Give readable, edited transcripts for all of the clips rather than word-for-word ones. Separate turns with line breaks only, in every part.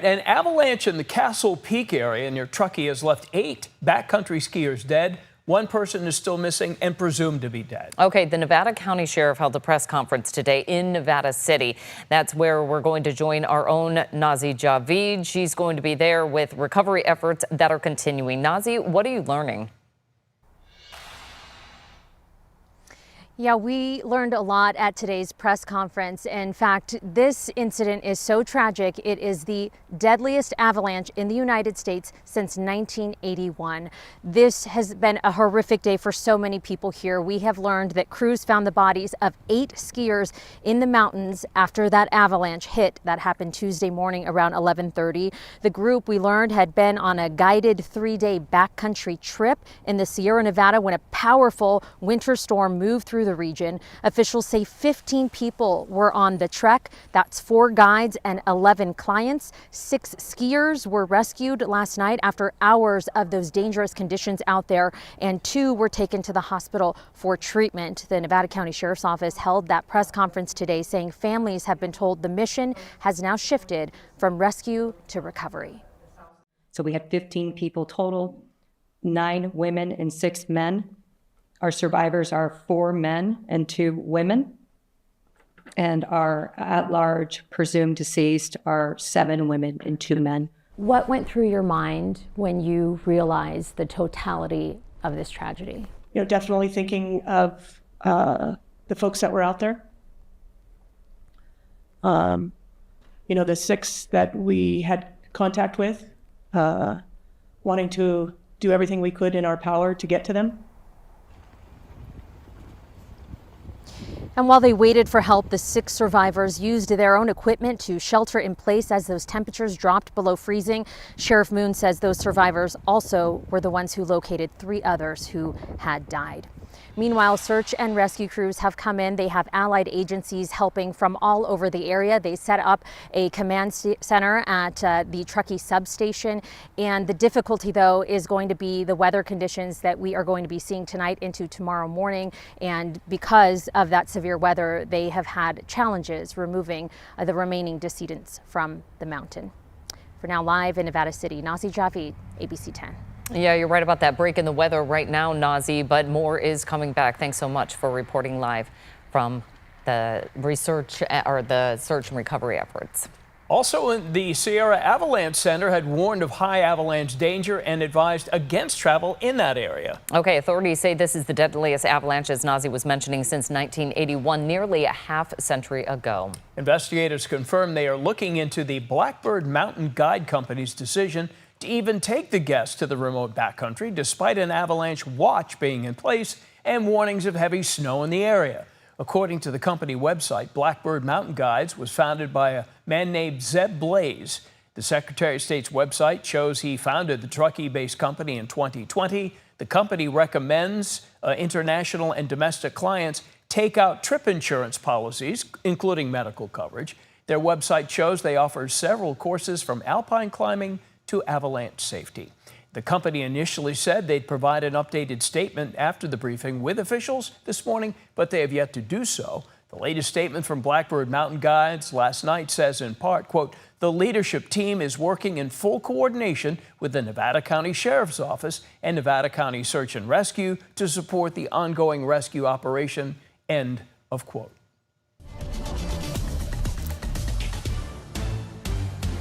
An avalanche in the Castle Peak area near Truckee has left 8 backcountry skiers dead. One person is still missing and presumed to be dead.
Okay, the Nevada County Sheriff held a press conference today in Nevada City. That's where we're going to join our own Nazi Javid. She's going to be there with recovery efforts that are continuing. Nazi, what are you learning?
Yeah, we learned a lot at today's press conference. In fact, this incident is so tragic. It is the deadliest avalanche in the United States since 1981. This has been a horrific day for so many people here. We have learned that crews found the bodies of 8 skiers in the mountains after that avalanche hit. That happened Tuesday morning around 11:30. The group, we learned, had been on a guided 3-day backcountry trip in the Sierra Nevada when a powerful winter storm moved through the region. Officials say 15 people were on the trek. That's 4 guides and 11 clients. 6 skiers were rescued last night after hours of those dangerous conditions out there, and 2 were taken to the hospital for treatment. The Nevada County Sheriff's Office held that press conference today, saying families have been told the mission has now shifted from rescue to recovery.
So we had 15 people total, 9 women and 6 men. Our survivors are 4 men and 2 women, and our at-large presumed deceased are 7 women and 2 men.
What went through your mind when you realized the totality of this tragedy?
You know, definitely thinking of the folks that were out there. You know, the 6 that we had contact with, wanting to do everything we could in our power to get to them.
And while they waited for help, the 6 survivors used their own equipment to shelter in place as those temperatures dropped below freezing. Sheriff Moon says those survivors also were the ones who located 3 others who had died. Meanwhile, search and rescue crews have come in. They have allied agencies helping from all over the area. They set up a command center at the Truckee substation. And the difficulty, though, is going to be the weather conditions that we are going to be seeing tonight into tomorrow morning. And because of that severe weather, they have had challenges removing the remaining decedents from the mountain. For now, live in Nevada City, Nazi Javid, ABC 10.
Yeah, you're right about that break in the weather right now, Nazi, but more is coming back. Thanks so much for reporting live from the research or the search and recovery efforts.
Also, the Sierra Avalanche Center had warned of high avalanche danger and advised against travel in that area.
Okay, authorities say this is the deadliest avalanche, as Nazi was mentioning, since 1981, nearly a half-century ago.
Investigators confirm they are looking into the Blackbird Mountain Guide Company's decision to even take the guests to the remote backcountry, despite an avalanche watch being in place and warnings of heavy snow in the area. According to the company website, Blackbird Mountain Guides was founded by a man named Zeb Blaze. The Secretary of State's website shows he founded the Truckee-based company in 2020. The company recommends international and domestic clients take out trip insurance policies, including medical coverage. Their website shows they offer several courses from alpine climbing to avalanche safety. The company initially said they'd provide an updated statement after the briefing with officials this morning, but they have yet to do so. The latest statement from Blackbird Mountain Guides last night says in part, quote, the leadership team is working in full coordination with the Nevada County Sheriff's Office and Nevada County Search and Rescue to support the ongoing rescue operation, end of quote.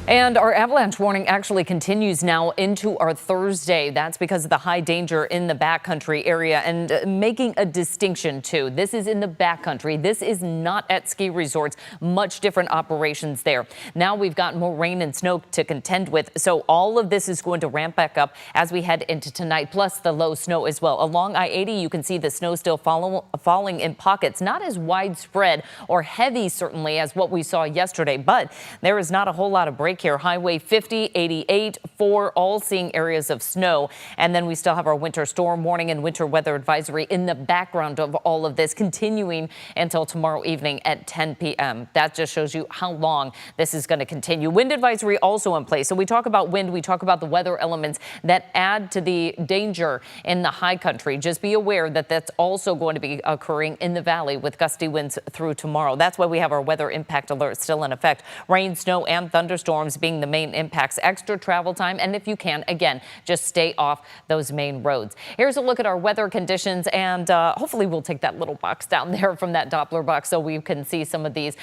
And our avalanche warning actually continues now into our Thursday. That's because of the high danger in the backcountry area, and making a distinction too. This is in the backcountry. This is not at ski resorts. Much different operations there. Now we've got more rain and snow to contend with. So all of this is going to ramp back up as we head into tonight, plus the low snow as well. Along I-80, you can see the snow still falling in pockets. Not as widespread or heavy, certainly, as what we saw yesterday, but there is not a whole lot of break here. Highway 50, 88, 4, all seeing areas of snow. And then we still have our winter storm warning and winter weather advisory in the background of all of this, continuing until tomorrow evening at 10 p.m. That just shows you how long this is going to continue. Wind advisory also in place. So we talk about wind, we talk about the weather elements that add to the danger in the high country. Just be aware that that's also going to be occurring in the valley with gusty winds through tomorrow. That's why we have our weather impact alert still in effect. Rain, snow, and thunderstorms thunderstorms being the main impacts. Extra travel time, and if you can, again, just stay off those main roads. Here's a look at our weather conditions, and hopefully we'll take that little box down there from that Doppler box so we can see some of these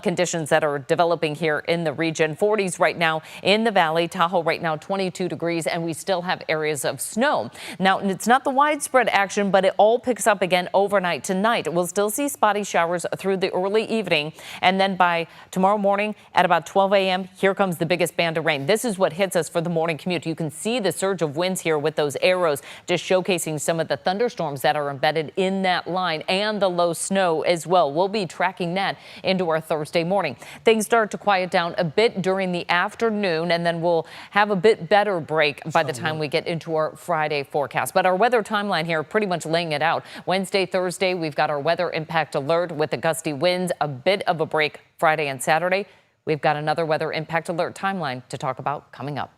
conditions that are developing here in the region. 40s right now in the valley. Tahoe right now 22 degrees, and we still have areas of snow. Now, it's not the widespread action, but it all picks up again overnight. Tonight, we'll still see spotty showers through the early evening, and then by tomorrow morning at about 12 a.m., here comes the biggest band of rain. This is what hits us for the morning commute. You can see the surge of winds here with those arrows, just showcasing some of the thunderstorms that are embedded in that line and the low snow as well. We'll be tracking that into our Thursday morning. Things start to quiet down a bit during the afternoon, and then we'll have a bit better break by the time we get into our Friday forecast. But our weather timeline here pretty much laying it out. Wednesday, Thursday, we've got our weather impact alert with the gusty winds, a bit of a break Friday and Saturday. We've got another weather impact alert timeline to talk about coming up.